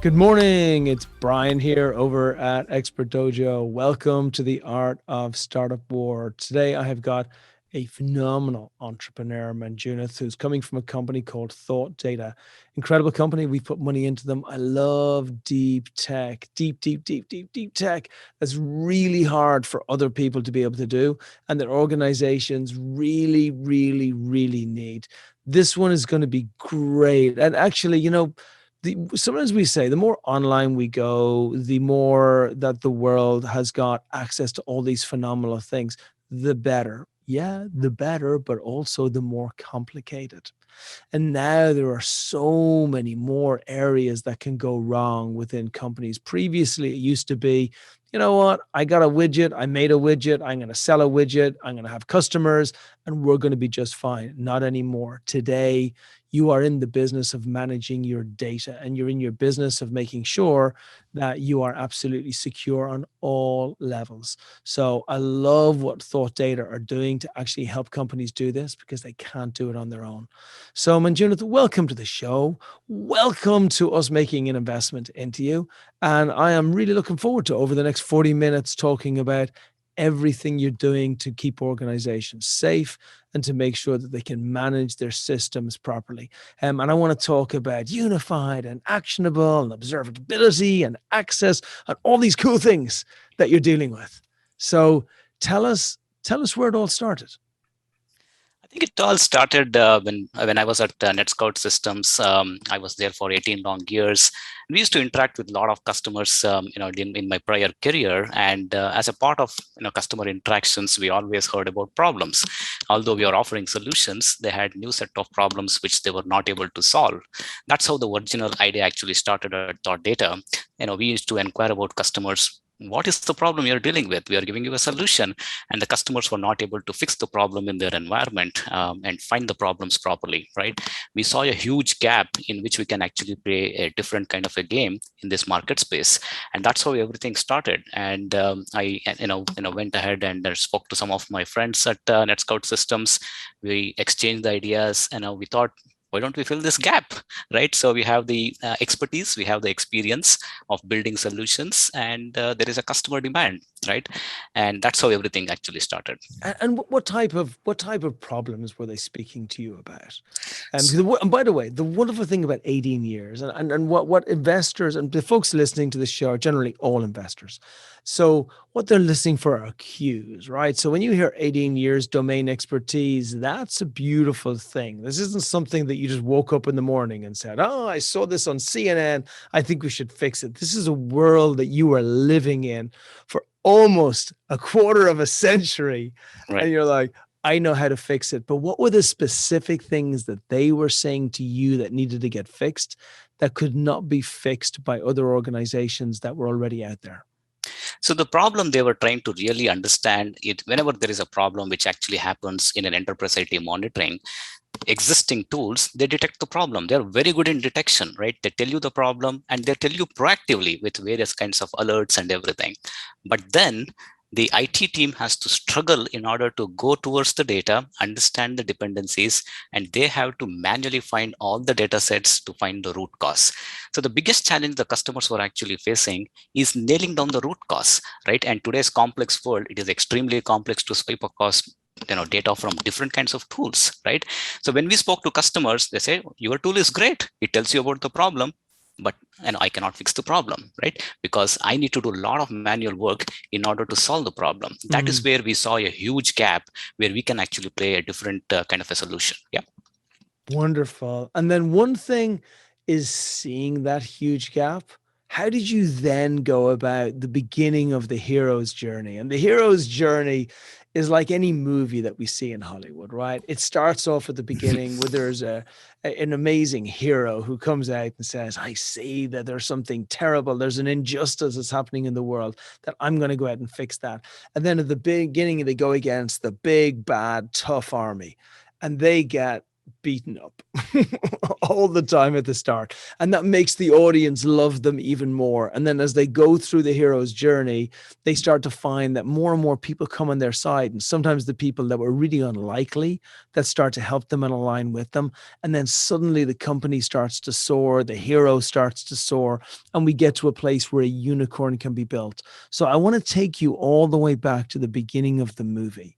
Good morning. It's Brian here over at Expert Dojo. Welcome to the Art of Startup War. Today I have got a phenomenal entrepreneur, Manjunath, who's coming from a company called ThoughtData. Incredible company. We put money into them. I love deep tech, deep tech. That's really hard for other people to be able to do, and that organizations really need. This one is going to be great. And actually, sometimes we say the more online we go, the more that the world has got access to all these phenomenal things, the better. Yeah, the better, but also the more complicated. And now there are so many more areas that can go wrong within companies. Previously, it used to be, you know what? I got a widget. I made a widget. I'm going to sell a widget. I'm going to have customers and we're going to be just fine. Not anymore. Today, you are in the business of managing your data and you're in your business of making sure that you are absolutely secure on all levels. So I love what ThoughtData are doing to actually help companies do this because they can't do it on their own. So Manjunath, welcome to the show. Welcome to us making an investment into you. And I am really looking forward to over the next 40 minutes talking about everything you're doing to keep organizations safe and to make sure that they can manage their systems properly. And I want to talk about unified and actionable and observability and access and all these cool things that you're dealing with. So tell us where it all started. I think it all started when I was at NetScout Systems. I was there for 18 long years. We used to interact with a lot of customers, in my prior career. And as a part of customer interactions, we always heard about problems. Although we are offering solutions, they had new set of problems which they were not able to solve. That's how the original idea actually started at ThoughtData. We used to inquire about customers. What is the problem you're dealing with? We are giving you a solution, and the customers were not able to fix the problem in their environment and find the problems properly, right? We saw a huge gap in which we can actually play a different kind of a game in this market space, and that's how everything started. And I went ahead and spoke to some of my friends at NetScout Systems. We exchanged the ideas, and we thought, why don't we fill this gap, right? So we have the expertise, we have the experience of building solutions, and there is a customer demand, right? And that's how everything actually started. And what type of problems were they speaking to you about? And by the way, the wonderful thing about 18 years and what investors and the folks listening to this show are generally all investors. So what they're listening for are cues, right? So when you hear 18 years domain expertise, that's a beautiful thing. This isn't something that you just woke up in the morning and said, oh, I saw this on CNN. I think we should fix it. This is a world that you are living in for almost a quarter of a century. Right. And you're like, I know how to fix it. But what were the specific things that they were saying to you that needed to get fixed that could not be fixed by other organizations that were already out there? So the problem they were trying to really understand it, whenever there is a problem which actually happens in an enterprise IT monitoring, existing tools, they detect the problem. They're very good in detection, right? They tell you the problem and they tell you proactively with various kinds of alerts and everything. But then the IT team has to struggle in order to go towards the data, understand the dependencies, and they have to manually find all the data sets to find the root cause. So the biggest challenge the customers were actually facing is nailing down the root cause, right? And today's complex world, it is extremely complex to swipe across data from different kinds of tools, right? So when we spoke to customers, they say, your tool is great. It tells you about the problem, but I cannot fix the problem, right? Because I need to do a lot of manual work in order to solve the problem. That is where we saw a huge gap where we can actually play a different kind of a solution. Yeah. Wonderful. And then one thing is seeing that huge gap. How did you then go about the beginning of the hero's journey? And the hero's journey is like any movie that we see in Hollywood, right? It starts off at the beginning where there's an amazing hero who comes out and says, I see that there's something terrible. There's an injustice that's happening in the world that I'm going to go out and fix that. And then at the beginning, they go against the big, bad, tough army and they get beaten up all the time at the start. And that makes the audience love them even more. And then as they go through the hero's journey, they start to find that more and more people come on their side. And sometimes the people that were really unlikely that start to help them and align with them. And then suddenly the company starts to soar, the hero starts to soar, and we get to a place where a unicorn can be built. So I want to take you all the way back to the beginning of the movie.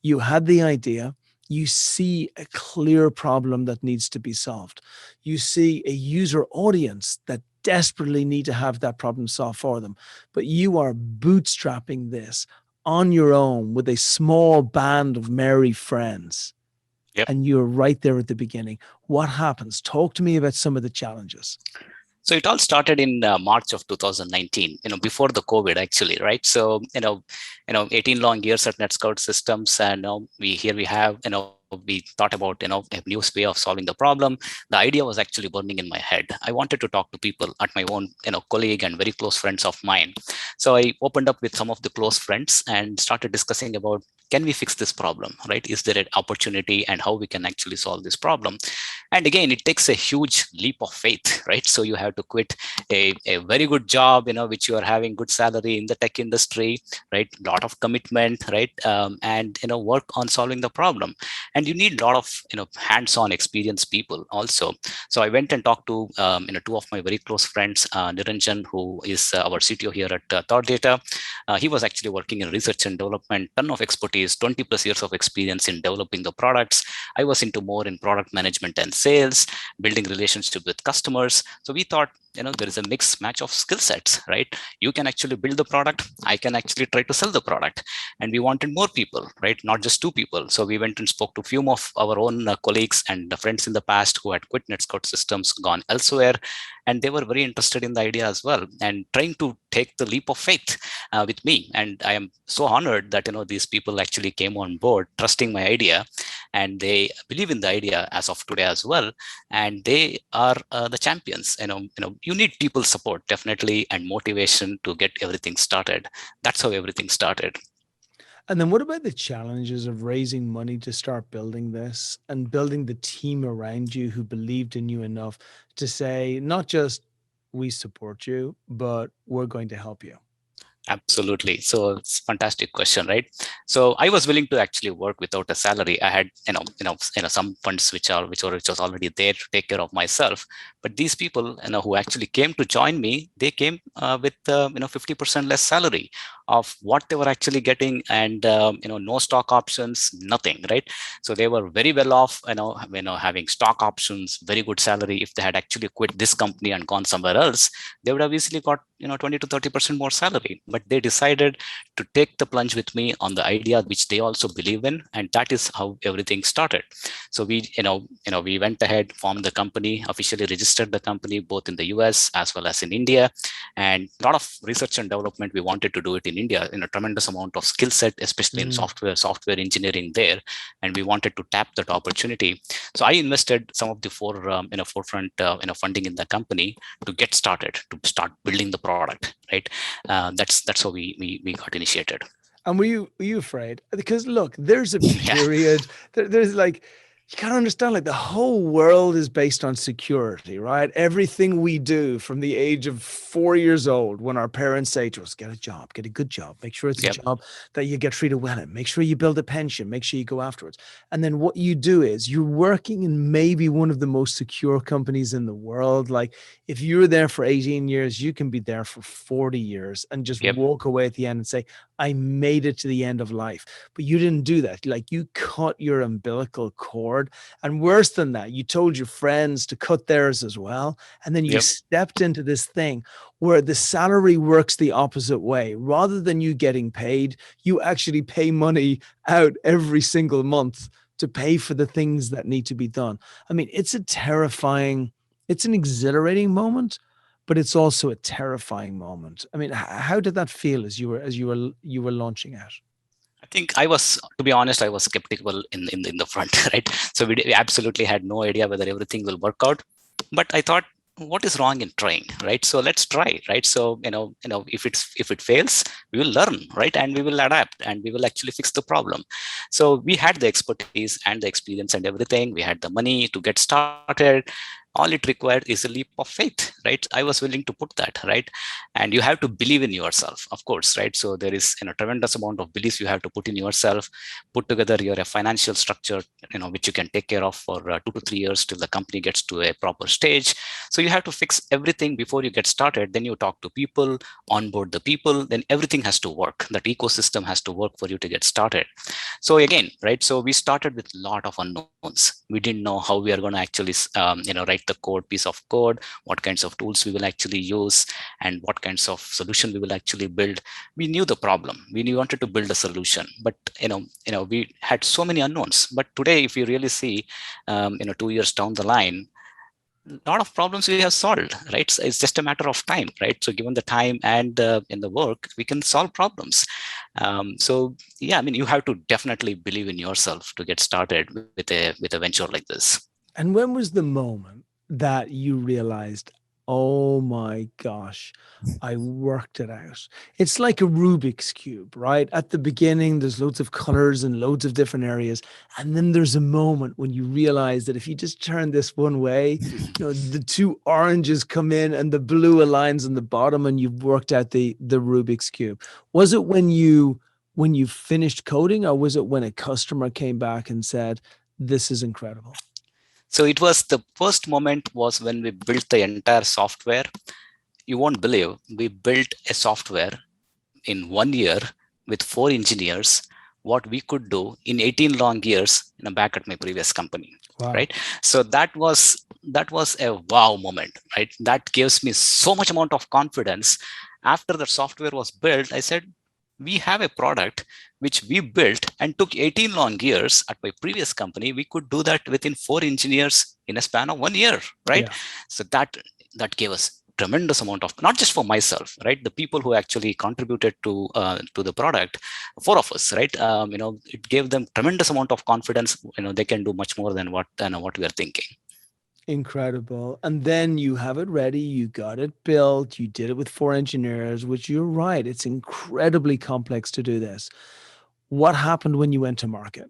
You had the idea, you see a clear problem that needs to be solved. You see a user audience that desperately need to have that problem solved for them. But you are bootstrapping this on your own with a small band of merry friends. Yep. And you're right there at the beginning. What happens? Talk to me about some of the challenges. So it all started in March of 2019, before the COVID actually, right? So, 18 long years at NetScout Systems, and we have, we thought about, a new way of solving the problem. The idea was actually burning in my head. I wanted to talk to people at my own, colleague and very close friends of mine. So I opened up with some of the close friends and started discussing about, can we fix this problem, right? Is there an opportunity and how we can actually solve this problem? And again, it takes a huge leap of faith, right? So you have to quit a very good job, which you are having good salary in the tech industry, right? A lot of commitment, right? And work on solving the problem. And you need a lot of hands-on experienced people also. So I went and talked to two of my very close friends, Niranjan, who is our CTO here at ThoughtData. He was actually working in research and development, ton of expertise, 20 plus years of experience in developing the products. I was into more in product management and sales, building relationship with customers. So we thought, there is a mixed match of skill sets, right? You can actually build the product. I can actually try to sell the product. And we wanted more people, right? Not just two people. So we went and spoke to a few of our own colleagues and friends in the past who had quit NetScout Systems, gone elsewhere. And they were very interested in the idea as well and trying to take the leap of faith with me. And I am so honored that, these people actually came on board, trusting my idea, and they believe in the idea as of today as well. And they are the champions. You need people support definitely and motivation to get everything started. That's how everything started. And then what about the challenges of raising money to start building this and building the team around you who believed in you enough to say, not just we support you, but we're going to help you? Absolutely. So it's a fantastic question, right? So I was willing to actually work without a salary. I had, some funds which was already there to take care of myself. But these people, who actually came to join me, they came with, 50% less salary of what they were actually getting, and no stock options, nothing, right? So they were very well off, having stock options, very good salary. If they had actually quit this company and gone somewhere else, they would have easily got 20 to 30% more salary. But they decided to take the plunge with me on the idea which they also believe in, and that is how everything started. So we went ahead, formed the company, officially registered the company both in the US as well as in India, and a lot of research and development. We wanted to do it in India, in a tremendous amount of skill set, especially in software engineering there, and we wanted to tap that opportunity. So I invested some of the forefront funding in the company to get started, to start building the product, right? That's how we got initiated. And were you afraid? Because look, there's a Yeah. period, there's like, you gotta understand, like the whole world is based on security, right? Everything we do from the age of 4 years old, when our parents say to us, get a job, get a good job, make sure it's a Yep. job that you get treated well in, make sure you build a pension, make sure you go afterwards. And then what you do is you're working in maybe one of the most secure companies in the world. Like if you're there for 18 years, you can be there for 40 years and just Yep. walk away at the end and say, I made it to the end of life. But you didn't do that. Like you cut your umbilical cord. And worse than that, you told your friends to cut theirs as well. And then you Yep. stepped into this thing where the salary works the opposite way. Rather than you getting paid, you actually pay money out every single month to pay for the things that need to be done. I mean, it's an exhilarating moment, but it's also a terrifying moment. I mean, how did that feel as you were launching out? I think I was, to be honest, I was skeptical in the front, right? So we absolutely had no idea whether everything will work out. But I thought, what is wrong in trying, right? So let's try, right? So if it fails, we will learn, right? And we will adapt and we will actually fix the problem. So we had the expertise and the experience and everything. We had the money to get started. All it required is a leap of faith, right? I was willing to put that, right? And you have to believe in yourself, of course, right? So there is tremendous amount of beliefs you have to put in yourself. Put together your financial structure, which you can take care of for 2 to 3 years till the company gets to a proper stage. So you have to fix everything before you get started. Then you talk to people, onboard the people, then everything has to work. That ecosystem has to work for you to get started. So again, right, so we started with a lot of unknowns. We didn't know how we are going to actually write the piece of code, what kinds of tools we will actually use, and what kinds of solution we will actually build. We knew the problem, we wanted to build a solution, but we had so many unknowns. But today, if you really see 2 years down the line, a lot of problems we have solved, right? So it's just a matter of time, right? So given the time and in the work, we can solve problems. So yeah, I mean, you have to definitely believe in yourself to get started with a venture like this. And when was the moment that you realized, oh my gosh, I worked it out? It's like a Rubik's Cube, right? At the beginning, there's loads of colors and loads of different areas. And then there's a moment when you realize that if you just turn this one way, the two oranges come in and the blue aligns on the bottom and you've worked out the Rubik's Cube. Was it when you finished coding, or was it when a customer came back and said, this is incredible? So it was the first moment was when we built the entire software. You won't believe, we built a software in 1 year with 4 engineers, what we could do in 18 long years back at my previous company. Wow. Right. So that was a wow moment, right? That gives me so much amount of confidence. After the software was built, I said, we have a product which we built and took 18 long years at my previous company. We could do that within 4 engineers in a span of 1 year, right? Yeah. So that gave us tremendous amount of, not just for myself, right, the people who actually contributed to the product, 4 of us, right, it gave them tremendous amount of confidence. They can do much more than what we are thinking. Incredible. And then you have it ready, you got it built, you did it with four engineers, which you're right, it's incredibly complex to do this. What happened when you went to market?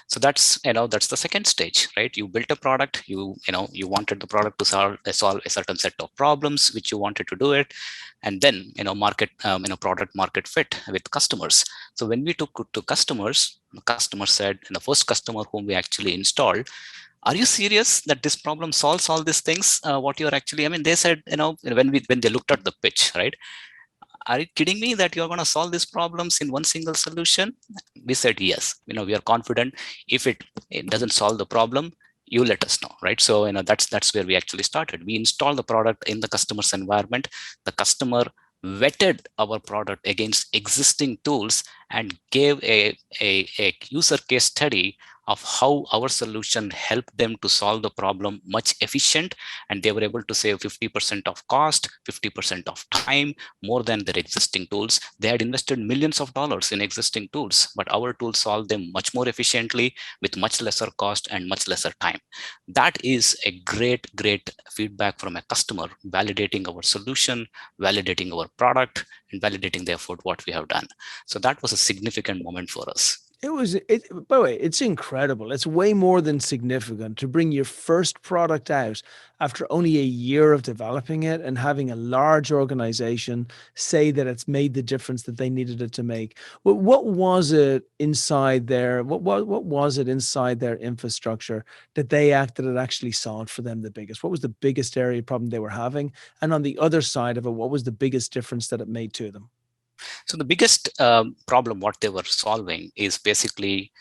So that's the second stage, right? You built a product, you wanted the product to solve a certain set of problems which you wanted to do it, and then market product market fit with customers. So when we took it to customers, the customer said, and the first customer whom we actually installed, are you serious that this problem solves all these things? What you're actually, I mean, they said, when they looked at the pitch, right? Are you kidding me that you're going to solve these problems in one single solution? We said, yes, we are confident. If it doesn't solve the problem, you let us know, right? So, that's where we actually started. We installed the product in the customer's environment. The customer vetted our product against existing tools and gave a user case study of how our solution helped them to solve the problem much efficient, and they were able to save 50% of cost, 50% of time, more than their existing tools. They had invested millions of dollars in existing tools, but our tools solved them much more efficiently with much lesser cost and much lesser time. That is a great feedback from a customer, validating our solution, validating our product, and validating the effort what we have done. So that was a significant moment for us. By the way, it's incredible. It's way more than significant to bring your first product out after only a year of developing it and having a large organization say that it's made the difference that they needed it to make. What was it inside there? What was it inside their infrastructure that they acted that actually solved for them the biggest? What was the biggest area problem they were having? And on the other side of it, what was the biggest difference that it made to them? So the biggest problem what they were solving is basically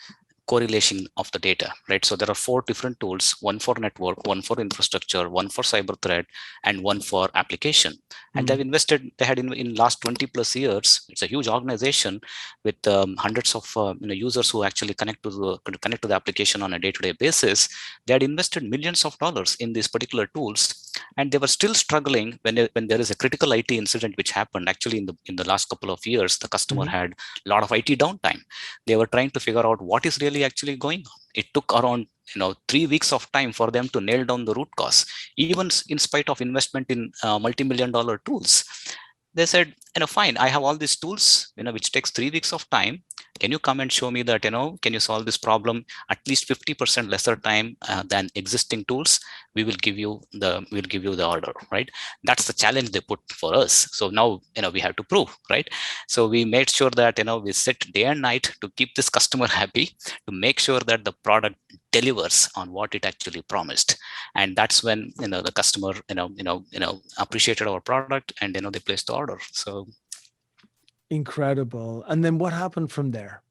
correlation of the data, right? So there are 4 different tools, one for network, one for infrastructure, one for cyber threat, and one for application. And they've invested, they had in last 20 plus years, it's a huge organization with hundreds of users who actually connect to the application on a day-to-day basis. They had invested millions of dollars in these particular tools, and they were still struggling when there is a critical IT incident which happened. Actually, in the last couple of years, the customer had a lot of IT downtime. They were trying to figure out what is really actually going on. It took around 3 weeks of time for them to nail down the root cause, even in spite of investment in multi-million-dollar tools. They said, fine, I have all these tools, which takes 3 weeks of time. Can you come and show me that, can you solve this problem at least 50% lesser time than existing tools? We'll give you the order, right? That's the challenge they put for us. So now, we have to prove, right? So we made sure that, we sit day and night to keep this customer happy, to make sure that the product delivers on what it actually promised. And that's when, the customer, appreciated our product, and, they placed the order. So incredible. And then what happened from there?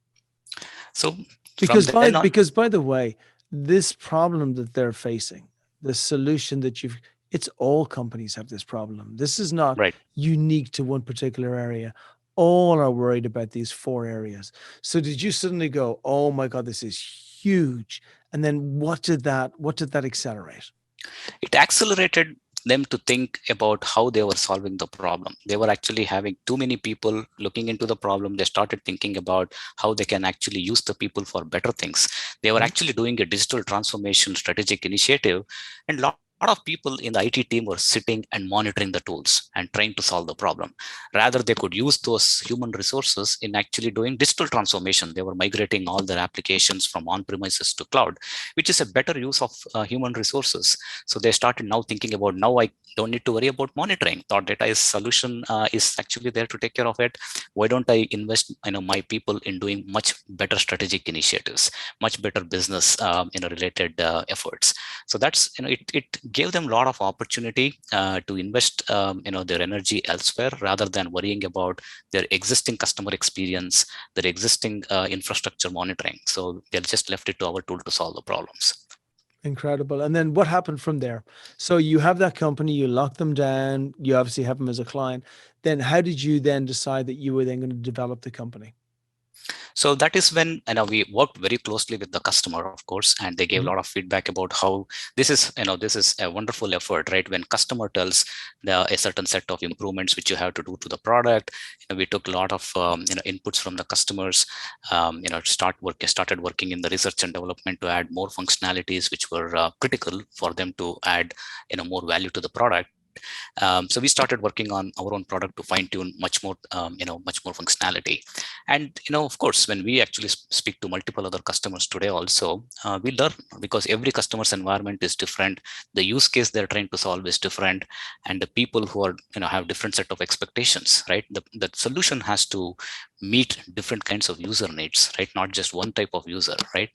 So because by the way, this problem that they're facing, the solution that it's all companies have this problem. This is not unique to one particular area. All are worried about these 4 areas. So did you suddenly go, oh my God, this is huge? And then what did that accelerate? It accelerated them to think about how they were solving the problem. They were actually having too many people looking into the problem. They started thinking about how they can actually use the people for better things. They were actually doing a digital transformation strategic initiative, and a lot of people in the IT team were sitting and monitoring the tools and trying to solve the problem. Rather, they could use those human resources in actually doing digital transformation. They were migrating all their applications from on-premises to cloud, which is a better use of human resources. So they started now thinking about, now I don't need to worry about monitoring. ThoughtData is solution is actually there to take care of it. Why don't I invest my people in doing much better strategic initiatives, much better business related efforts? So that's it gave them a lot of opportunity to invest their energy elsewhere, rather than worrying about their existing customer experience, their existing infrastructure monitoring. So they just left it to our tool to solve the problems. Incredible. And then what happened from there? So you have that company, you lock them down, you obviously have them as a client. Then how did you then decide that you were then going to develop the company? So that is when we worked very closely with the customer, of course, and they gave a lot of feedback about how this is a wonderful effort, right? When customer tells a certain set of improvements which you have to do to the product, we took a lot of inputs from the customers. Started working in the research and development to add more functionalities which were critical for them to add more value to the product. So we started working on our own product to fine tune much more functionality. And of course, when we actually speak to multiple other customers today also, we learn, because every customer's environment is different, the use case they're trying to solve is different, and the people who are have different set of expectations, right? The solution has to meet different kinds of user needs, right? Not just one type of user, right?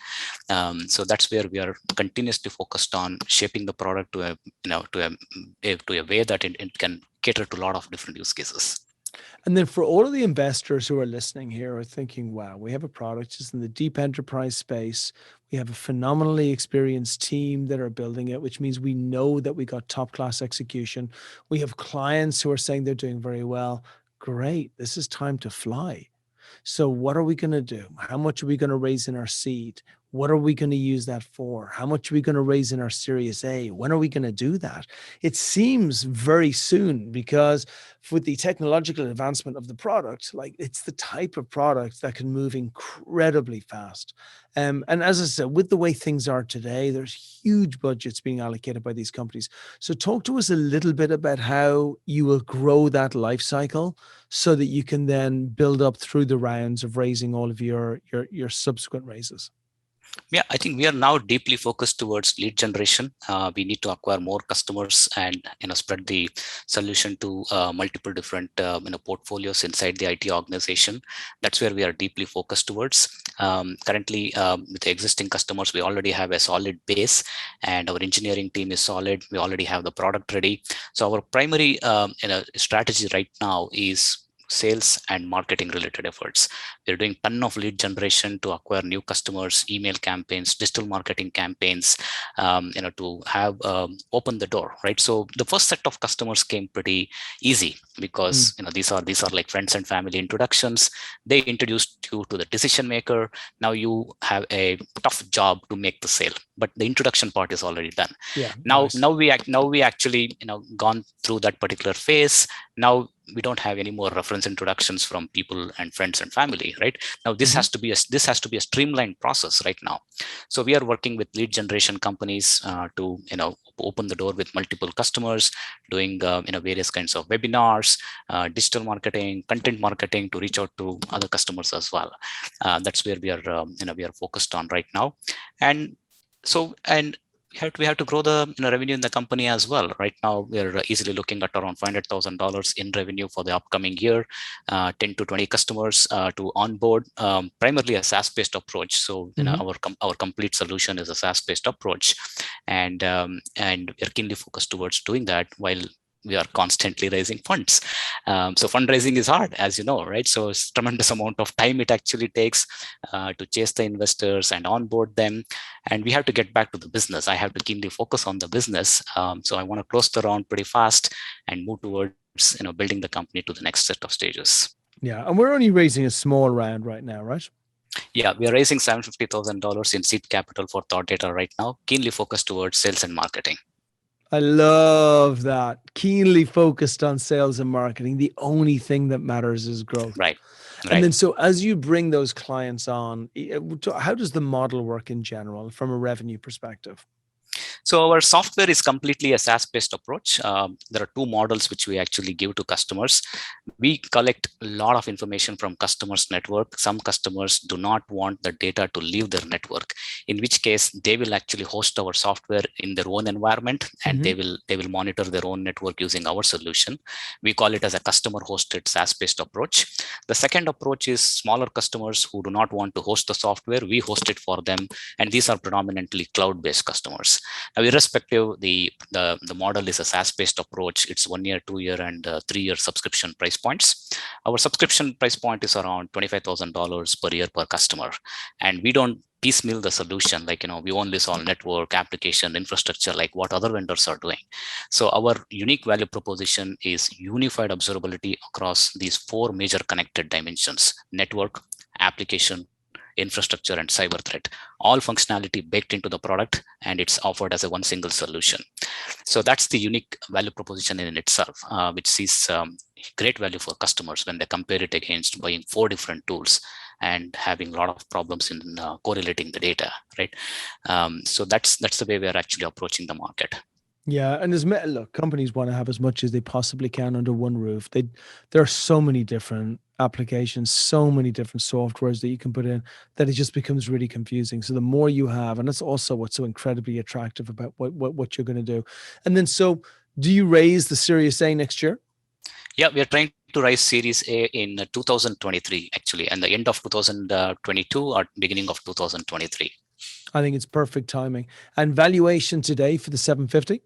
So that's where we are continuously focused on shaping the product to a way that it can cater to a lot of different use cases. And then for all of the investors who are listening here are thinking, wow, we have a product just in the deep enterprise space. We have a phenomenally experienced team that are building it, which means we know that we got top class execution. We have clients who are saying they're doing very well. Great. This is time to fly. So what are we going to do? How much are we going to raise in our seed? What are we going to use that for? How much are we going to raise in our Series A? When are we going to do that? It seems very soon, because with the technological advancement of the product, like, it's the type of product that can move incredibly fast. And as I said, with the way things are today, there's huge budgets being allocated by these companies. So talk to us a little bit about how you will grow that life cycle so that you can then build up through the rounds of raising all of your subsequent raises. Yeah, I think we are now deeply focused towards lead generation. We need to acquire more customers and spread the solution to multiple different portfolios inside the IT organization. That's where we are deeply focused towards. Currently, with the existing customers, we already have a solid base, and our engineering team is solid. We already have the product ready. So our primary strategy right now is sales and marketing related efforts. We're doing ton of lead generation to acquire new customers, email campaigns, digital marketing campaigns, to have open the door, right? So the first set of customers came pretty easy because these are like friends and family introductions. They introduced you to the decision maker. Now you have a tough job to make the sale, but the introduction part is already done. Yeah. Now, Nice. now we actually gone through that particular phase. Now we don't have any more reference introductions from people and friends and family, right? Now this has to be a streamlined process right now. So we are working with lead generation companies to open the door with multiple customers, doing various kinds of webinars, digital marketing, content marketing to reach out to other customers as well. That's where we are we are focused on right now. And we have to grow the revenue in the company as well. Right now, we're easily looking at around $500,000 in revenue for the upcoming year, 10 to 20 customers to onboard, primarily a SaaS-based approach. So our complete solution is a SaaS-based approach, and we're keenly focused towards doing that while we are constantly raising funds. So fundraising is hard, as you know, right? So it's tremendous amount of time it actually takes to chase the investors and onboard them. And we have to get back to the business. I have to keenly focus on the business. So I want to close the round pretty fast and move towards building the company to the next set of stages. Yeah, and we're only raising a small round right now, right? Yeah, we are raising $750,000 in seed capital for ThoughtData right now, keenly focused towards sales and marketing. I love that. Keenly focused on sales and marketing. The only thing that matters is growth. Right. And then, so as you bring those clients on, how does the model work in general from a revenue perspective? So our software is completely a SaaS-based approach. There are two models which we actually give to customers. We collect a lot of information from customers' network. Some customers do not want the data to leave their network, in which case they will actually host our software in their own environment, and they will monitor their own network using our solution. We call it as a customer-hosted SaaS-based approach. The second approach is smaller customers who do not want to host the software. We host it for them, and these are predominantly cloud-based customers. Now, irrespective, the model is a SaaS-based approach. It's 1 year, 2 year, and 3 year subscription price points. Our subscription price point is around $25,000 per year per customer, and we don't piecemeal the solution like we only solve network, application, infrastructure like what other vendors are doing. So our unique value proposition is unified observability across these 4 major connected dimensions: network, application, infrastructure, and cyber threat. All functionality baked into the product, and it's offered as a one single solution. So that's the unique value proposition in itself, which sees great value for customers when they compare it against buying 4 different tools and having a lot of problems in correlating the data, right? So that's the way we are actually approaching the market. Yeah, and look, companies want to have as much as they possibly can under one roof. There are so many different applications, so many different softwares that you can put in that it just becomes really confusing. So the more you have, and that's also what's so incredibly attractive about what you're going to do. And then, so do you raise the Series A next year? Yeah, we are trying to raise Series A in 2023, actually, and the end of 2022 or beginning of 2023. I think it's perfect timing. And valuation today for the 750?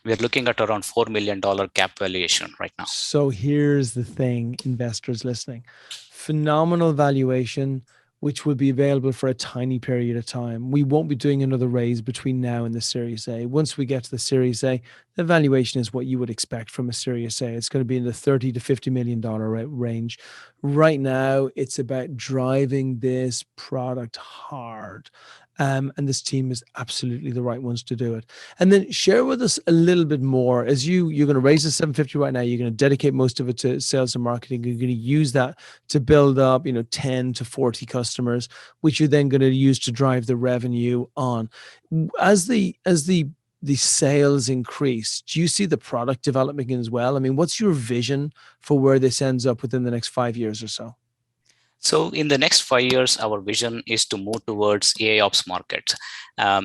We're looking at around $4 million cap valuation right now. So here's the thing, investors listening. Phenomenal valuation, which will be available for a tiny period of time. We won't be doing another raise between now and the Series A. Once we get to the Series A, the valuation is what you would expect from a Series A. It's going to be in the $30 to $50 million range. Right now, it's about driving this product hard. And this team is absolutely the right ones to do it. And then share with us a little bit more as you're going to raise the 750 right now. You're going to dedicate most of it to sales and marketing. You're going to use that to build up, 10 to 40 customers, which you're then going to use to drive the revenue on. As the sales increase, do you see the product developing as well? I mean, what's your vision for where this ends up within the next 5 years or so? So in the next 5 years, our vision is to move towards AIOps market.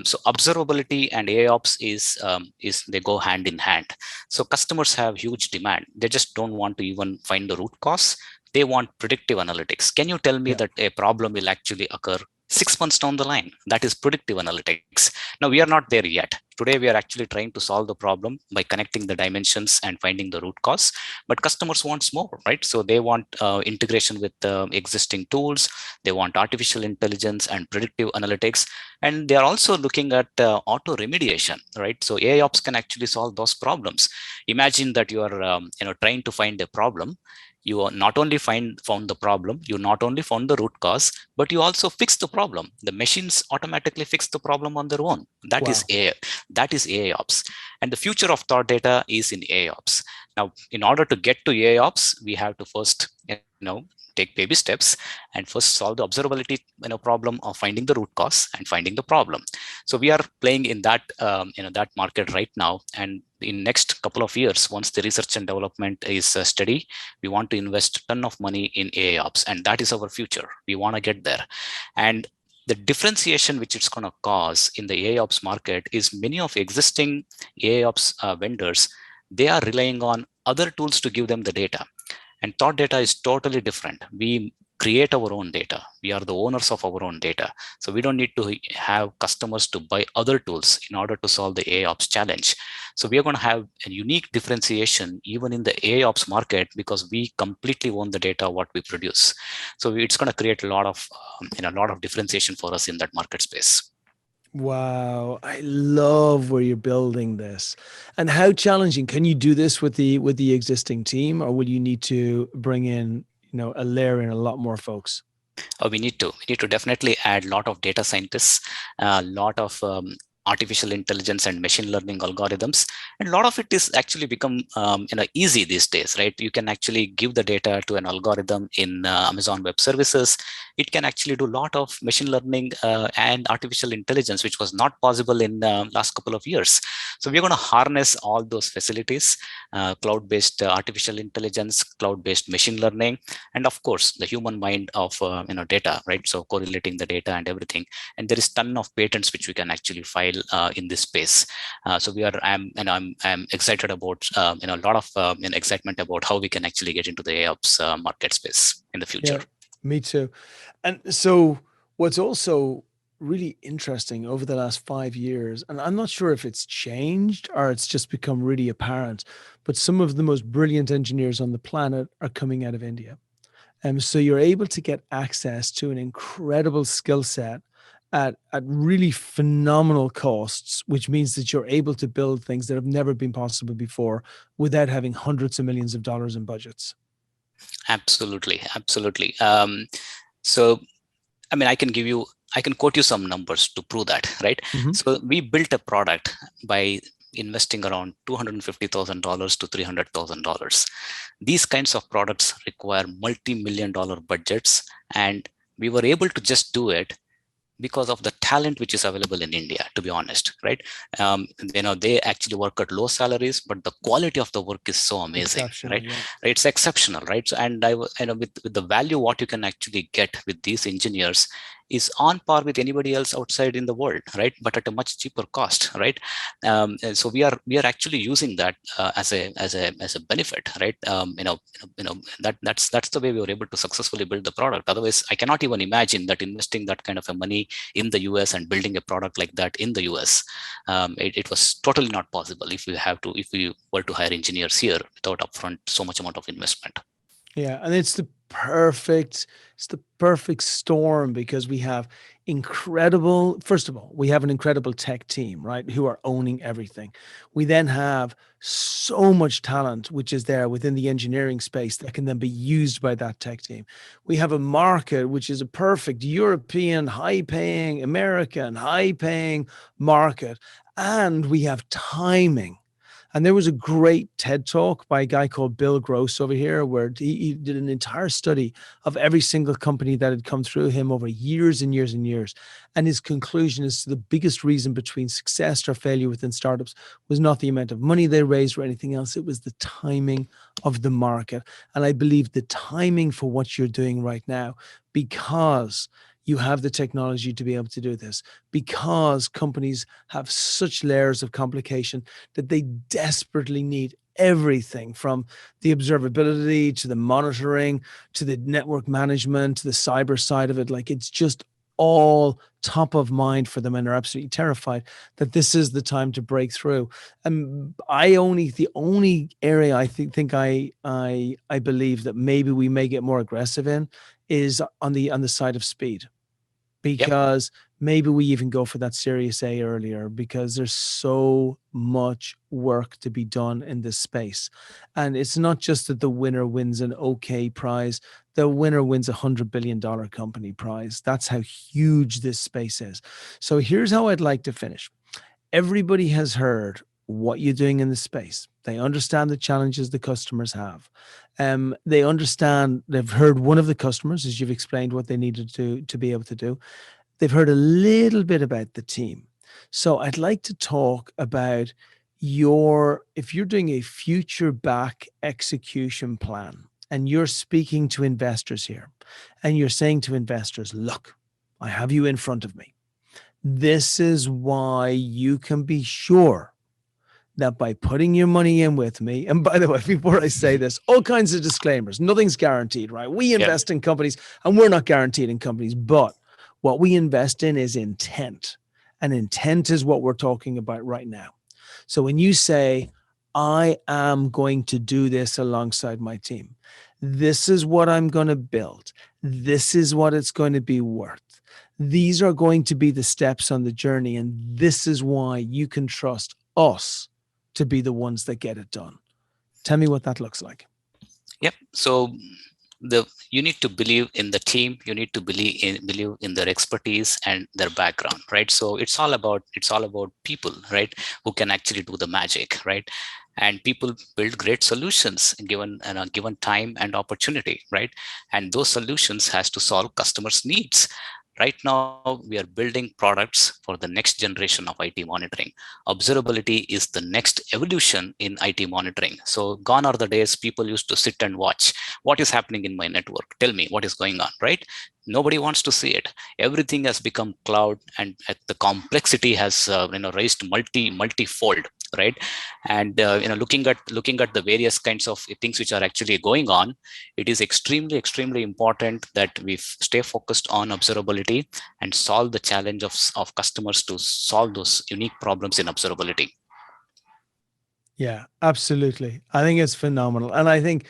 So observability and AIOps is they go hand in hand. So customers have huge demand. They just don't want to even find the root cause. They want predictive analytics. Can you tell me that a problem will actually occur 6 months down the line? That is predictive analytics. Now, we are not there yet. Today, we are actually trying to solve the problem by connecting the dimensions and finding the root cause. But customers want more, right? So they want integration with existing tools. They want artificial intelligence and predictive analytics. And they are also looking at auto remediation, right? So AIOps can actually solve those problems. Imagine that you are trying to find a problem. You are not only found the problem, you not only found the root cause, but you also fix the problem. The machines automatically fix the problem on their own. That is Wow. AI. That is AIOps. And the future of ThoughtData is in AIOps. Now, in order to get to AIOps, we have to first, take baby steps and first solve the observability problem of finding the root cause and finding the problem. So we are playing in that that market right now. And in next couple of years, once the research and development is steady, we want to invest a ton of money in AIOps, and that is our future. We want to get there. And the differentiation which it's going to cause in the AIOps market is many of existing AIOps vendors, they are relying on other tools to give them the data. And ThoughtData is totally different. We create our own data. We are the owners of our own data. So we don't need to have customers to buy other tools in order to solve the AIOps challenge. So we are going to have a unique differentiation even in the AIOps market because we completely own the data what we produce. So it's going to create a lot of differentiation for us in that market space. Wow, I love where you're building this. And how challenging can you do this with the existing team, or will you need to bring in, a layer in a lot more folks? We need to definitely add a lot of data scientists, a lot of artificial intelligence and machine learning algorithms, and a lot of it is actually become easy these days, right? You can actually give the data to an algorithm in Amazon Web Services. It can actually do a lot of machine learning and artificial intelligence, which was not possible in the last couple of years. So we're going to harness all those facilities, cloud-based artificial intelligence, cloud-based machine learning, and of course the human mind of data, right? So correlating the data and everything. And there is ton of patents which we can actually file in this space. So I'm excited about a lot of excitement about how we can actually get into the AIOps market space in the future. Yeah, me too. And so what's also really interesting over the last 5 years, and I'm not sure if it's changed or it's just become really apparent, but some of the most brilliant engineers on the planet are coming out of India. So you're able to get access to an incredible skill set at really phenomenal costs, which means that you're able to build things that have never been possible before without having hundreds of millions of dollars in budgets. Absolutely. So I can quote you some numbers to prove that, right? Mm-hmm. So we built a product by investing around $250,000 to $300,000. These kinds of products require multi-million-dollar budgets, and we were able to just do it because of the talent which is available in India, to be honest, right? They actually work at low salaries, but the quality of the work is so amazing, right? Yeah. It's exceptional, right? So, and with the value what you can actually get with these engineers is on par with anybody else outside in the world, right? But at a much cheaper cost, right? And so we are actually using that as a benefit, right? That's the way we were able to successfully build the product. Otherwise, I cannot even imagine that investing that kind of a money in the US and building a product like that in the US. It was totally not possible if we were to hire engineers here without upfront so much amount of investment. Yeah, and it's the perfect storm because we have first of all, we have an incredible tech team, right, who are owning everything. We then have so much talent which is there within the engineering space that can then be used by that tech team. We have a market which is a perfect European high paying, American high paying market, and we have timing. And there was a great TED talk by a guy called Bill Gross over here, where he did an entire study of every single company that had come through him over years and years and years. And his conclusion is the biggest reason between success or failure within startups was not the amount of money they raised or anything else. It was the timing of the market. And I believe the timing for what you're doing right now, because you have the technology to be able to do this, because companies have such layers of complication that they desperately need everything from the observability to the monitoring to the network management to the cyber side of it. Like, it's just all top of mind for them, and are absolutely terrified that this is the time to break through. And the only area I think I believe that maybe we may get more aggressive in is on the side of speed, Yep. because maybe we even go for that Series A earlier, because there's so much work to be done in this space. And it's not just that the winner wins an okay prize, the winner wins $100 billion company prize. That's how huge this space is. So here's how I'd like to finish. Everybody has heard what you're doing in the space. They understand the challenges the customers have. They've heard one of the customers, as you've explained what they needed to be able to do. They've heard a little bit about the team. So I'd like to talk about if you're doing a future back execution plan and you're speaking to investors here and you're saying to investors, look, I have you in front of me. This is why you can be sure that by putting your money in with me, and by the way, before I say this, all kinds of disclaimers, nothing's guaranteed, right? We Yep. invest in companies and we're not guaranteed in companies, but what we invest in is intent. And intent is what we're talking about right now. So when you say, I am going to do this alongside my team, this is what I'm going to build, this is what it's going to be worth. These are going to be the steps on the journey. And this is why you can trust us to be the ones that get it done. Tell me what that looks like. Yep. So you need to believe in the team. You need to believe in their expertise and their background, right? So it's all about people, right, who can actually do the magic, right? And people build great solutions given given time and opportunity, right? And those solutions has to solve customers' needs. Right now, we are building products for the next generation of IT monitoring. Observability is the next evolution in IT monitoring. So gone are the days people used to sit and watch what is happening in my network. Tell me what is going on, right? Nobody wants to see it. Everything has become cloud, and the complexity has raised multi-fold, right? And looking at the various kinds of things which are actually going on, it is extremely important that we stay focused on observability and solve the challenge of customers to solve those unique problems in observability. Yeah, absolutely. I think it's phenomenal. And I think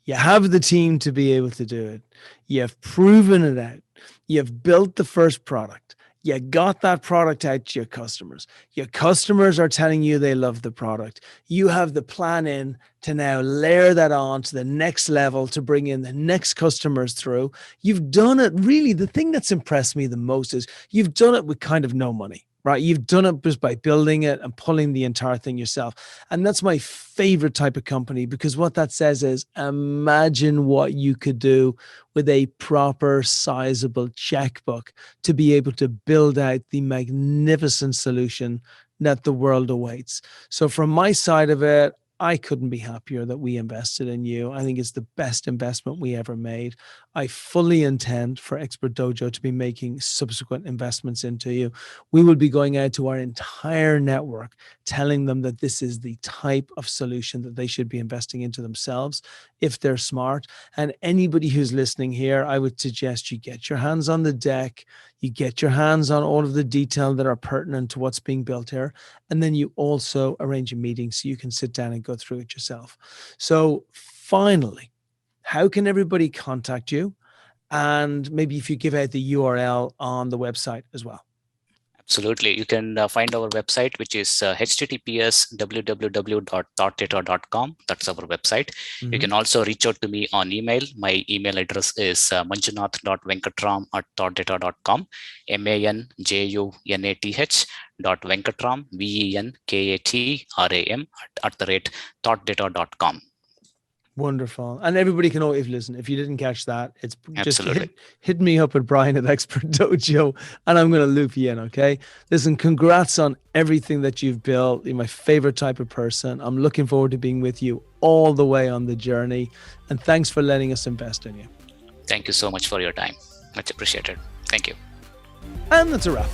you have the team to be able to do it. You've proven it out. You've built the first product. You got that product out to your customers. Your customers are telling you they love the product. You have the plan in to now layer that on to the next level to bring in the next customers through. You've done it. Really, the thing that's impressed me the most is you've done it with kind of no money. Right. You've done it just by building it and pulling the entire thing yourself. And that's my favorite type of company, because what that says is imagine what you could do with a proper, sizable checkbook to be able to build out the magnificent solution that the world awaits. So from my side of it, I couldn't be happier that we invested in you. I think it's the best investment we ever made. I fully intend for Expert Dojo to be making subsequent investments into you. We will be going out to our entire network, telling them that this is the type of solution that they should be investing into themselves if they're smart. And anybody who's listening here, I would suggest you get your hands on the deck, you get your hands on all of the detail that are pertinent to what's being built here. And then you also arrange a meeting so you can sit down and go through it yourself. So finally, how can everybody contact you? And maybe if you give out the URL on the website as well. Absolutely. You can find our website, which is https www.thoughtdata.com. That's our website. Mm-hmm. You can also reach out to me on email. My email address is manjunath.venkatram@thoughtdata.com, manjunath.venkatram, venkatram@thoughtdata.com. Wonderful. And everybody can always listen. If you didn't catch that, it's just hit me up at Brian at Expert Dojo and I'm going to loop you in. Okay. Listen, congrats on everything that you've built. You're my favorite type of person. I'm looking forward to being with you all the way on the journey. And thanks for letting us invest in you. Thank you so much for your time. Much appreciated. Thank you. And that's a wrap.